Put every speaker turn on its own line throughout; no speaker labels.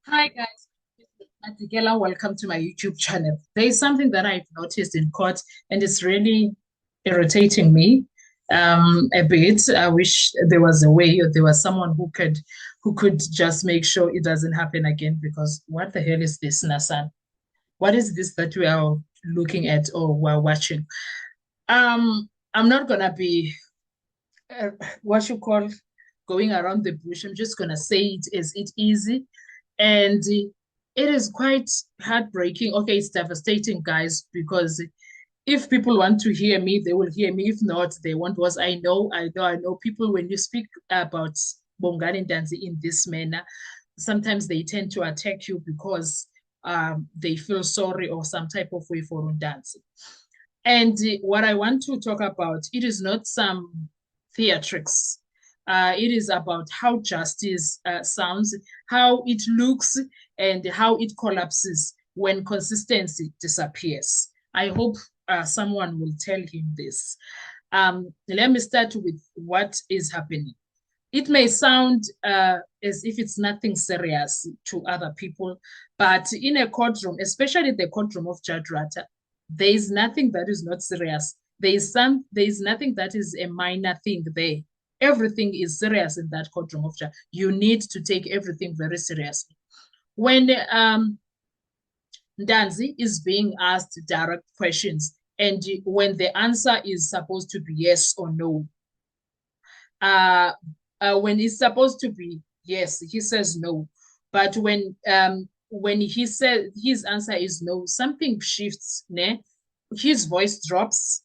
Hi guys, Adikela, welcome to my YouTube channel. There is something that I've noticed in court and it's really irritating me a bit. I wish there was a way or there was someone who could just make sure it doesn't happen again because what the hell is this, Nasan? What is this that we are looking at or we're watching? I'm not gonna be uh, what you call going around the bush. I'm just gonna say it as it is. And it is quite heartbreaking. Okay, it's devastating, guys, because if people want to hear me, they will hear me. If not, they won't. Was I know people when you speak about Bongani Danzi in this manner, sometimes they tend to attack you because they feel sorry or some type of way for Undanzi. And what I want to talk about, it is not some theatrics. It is about how justice sounds, how it looks, and how it collapses when consistency disappears. I hope someone will tell him this. Let me start with what is happening. It may sound as if it's nothing serious to other people, but in a courtroom, especially the courtroom of Judge Rata, there is nothing that is not serious. There is nothing that is a minor thing there. Everything is serious in that courtroom of Judge. You need to take everything very seriously. When Danzi is being asked direct questions, and when the answer is supposed to be yes or no, uh, when it's supposed to be yes, he says no. But when he said his answer is no, something shifts, ne? His voice drops,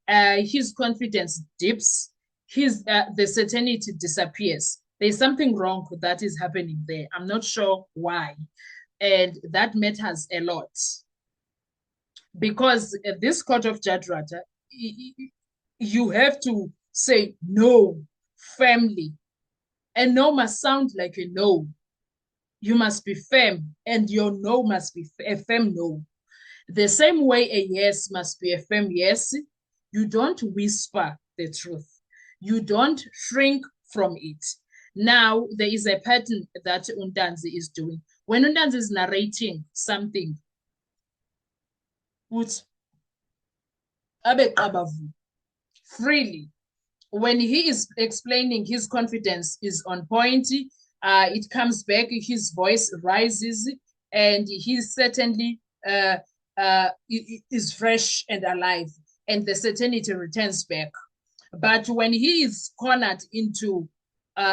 his confidence dips, his the certainty disappears. There's something wrong that is happening there. I'm not sure why. And that matters a lot because this court of Judge Rata, you have to say no firmly. A no must sound like a no. You must be firm, and your no must be a firm no. The same way a yes must be a firm yes. You don't whisper the truth. You don't shrink from it. Now, there is a pattern that Undanzi is doing. When Undanzi is narrating something, freely, when he is explaining, his confidence is on point. It comes back, his voice rises, and he certainly is fresh and alive, and the certainty returns back. But when he is cornered into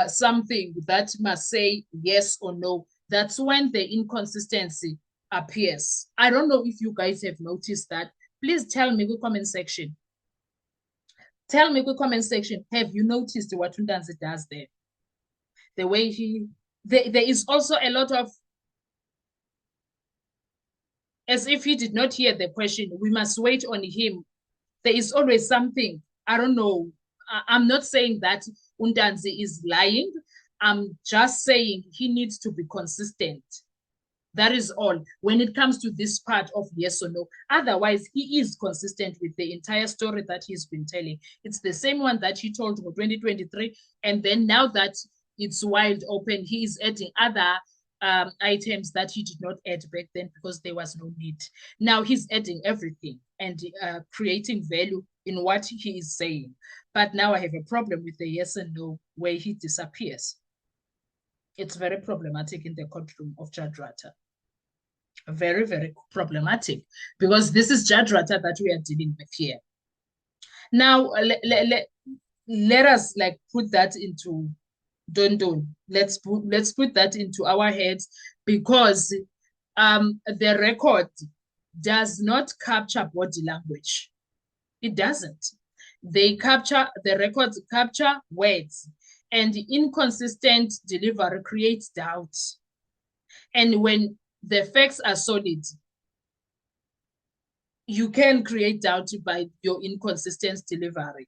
something that must say yes or no, that's when the inconsistency appears. I don't know if you guys have noticed that. Please tell me in the comment section. Tell me in the comment section, have you noticed what Undanzi does there? The way there is also a lot of, as if he did not hear the question, we must wait on him. There is always something, I don't know. I'm not saying that Undanzi is lying. I'm just saying he needs to be consistent. That is all. When it comes to this part of yes or no, otherwise he is consistent with the entire story that he's been telling. It's the same one that he told for 2023, and then now that it's wide open, he is adding other items that he did not add back then because there was no need. Now he's adding everything and creating value in what he is saying. But now I have a problem with the yes and no where he disappears. It's very problematic in the courtroom of Judge Rata. Very, very problematic because this is Judge Rata that we are dealing with here. Now, let us like put that into Dondon. Let's put that into our heads because the record does not capture body language. It doesn't. The records capture words, and inconsistent delivery creates doubt. And when the facts are solid, you can create doubt by your inconsistent delivery,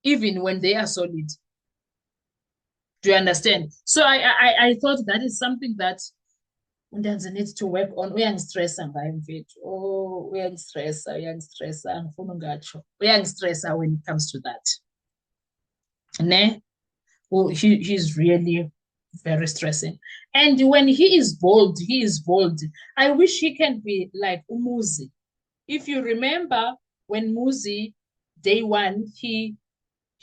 even when they are solid. Do you understand? So I thought that is something that Undanzi needs to work on. Uyangistressa ngayo mfethu. Oh, uyangistressa, angifuni ungatsho. Uyangistressa when it comes to that. Ne? Oh, he's really Very stressing. And when he is bold, he is bold. I wish he can be like Umuzi. If you remember when Muzi, day one, he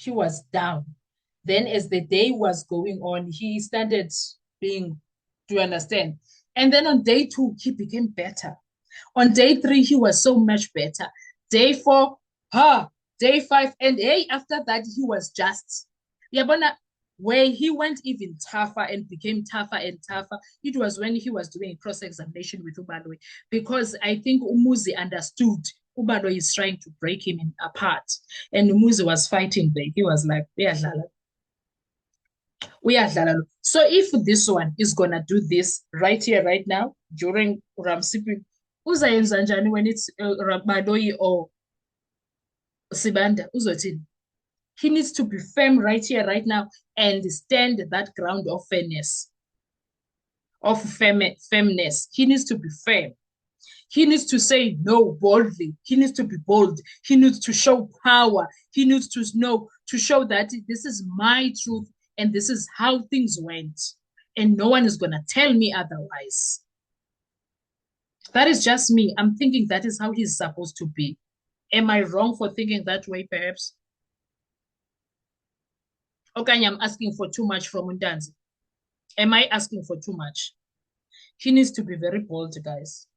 was down. Then as the day was going on, he started being, do you understand? And then on day two, he became better. On day three, he was so much better. Day four, day five, and hey, after that, he was just, Yabona, where he went even tougher and became tougher and tougher. It was when he was doing cross-examination with Ubaloy, because I think Umuzi understood Ubaloy is trying to break him apart. And Umuzi was fighting there. He was like, so if this one is gonna do this right here, right now, during Ramsipi, uzayenza njani when it's Baloyi or Sibanda? Uzothini? He needs to be firm right here, right now, and stand that ground of fairness, of firmness. He needs to be firm. He needs to say no boldly. He needs to be bold. He needs to show power. He needs to know, to show that this is my truth and this is how things went. And no one is going to tell me otherwise. That is just me. I'm thinking that is how he's supposed to be. Am I wrong for thinking that way, perhaps? Okay, I'm asking for too much from Undanzi. Am I asking for too much? He needs to be very bold, guys.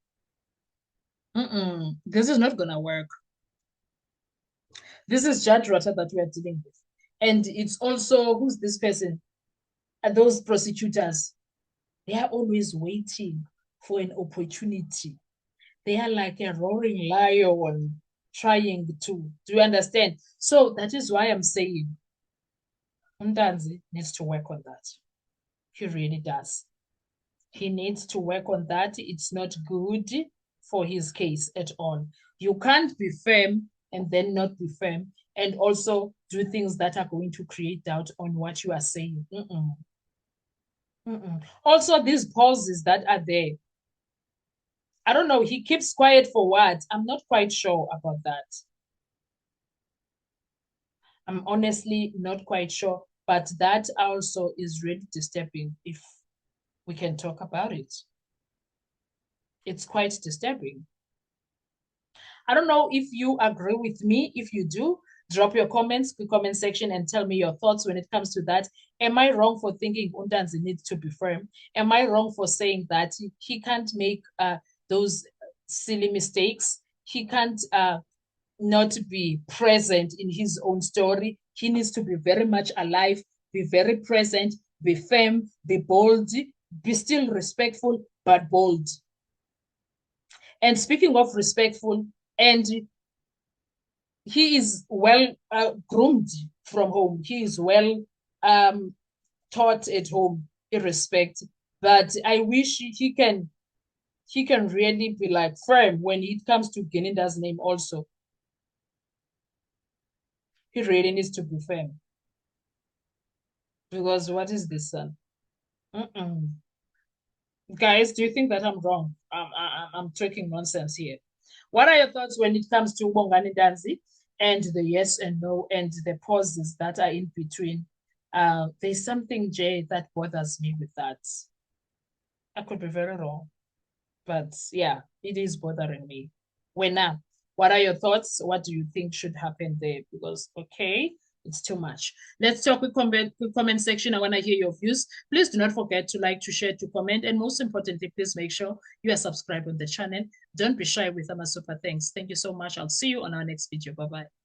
This is not going to work. This is Judge Rata that we are dealing with. And it's also, who's this person? Those prosecutors. They are always waiting for an opportunity. They are like a roaring lion trying to. Do you understand? So that is why I'm saying Undanzi needs to work on that. He really does. He needs to work on that. It's not good for his case at all. You can't be firm and then not be firm and also do things that are going to create doubt on what you are saying. Also, these pauses that are there, I don't know, he keeps quiet for what? I'm not quite sure about that. I'm honestly not quite sure, but that also is really disturbing if we can talk about it. It's quite disturbing. I don't know if you agree with me. If you do, drop your comments in the comment section and tell me your thoughts when it comes to that. Am I wrong for thinking Undanzi needs to be firm? Am I wrong for saying that he can't make those silly mistakes? He can't not be present in his own story. He needs to be very much alive, be very present, be firm, be bold, be still respectful, but bold. And speaking of respectful, and he is well groomed from home. He is well taught at home, irrespective. But I wish he can really be like firm when it comes to Geninda's name also. He really needs to be firm. Because what is this, son? Guys, do you think that I'm wrong? I'm talking nonsense here. What are your thoughts when it comes to Bongani Danzi and the yes and no and the pauses that are in between? There's something, Jay, that bothers me with that. I could be very wrong, but yeah, it is bothering me. Wena, what are your thoughts? What do you think should happen there? Because, okay, it's too much. Let's talk with comment section. I want to hear your views. Please do not forget to like, to share, to comment, and most importantly, please make sure you are subscribed on the channel. Don't be shy with our super thanks. Thank you so much. I'll see you on our next video. Bye-bye.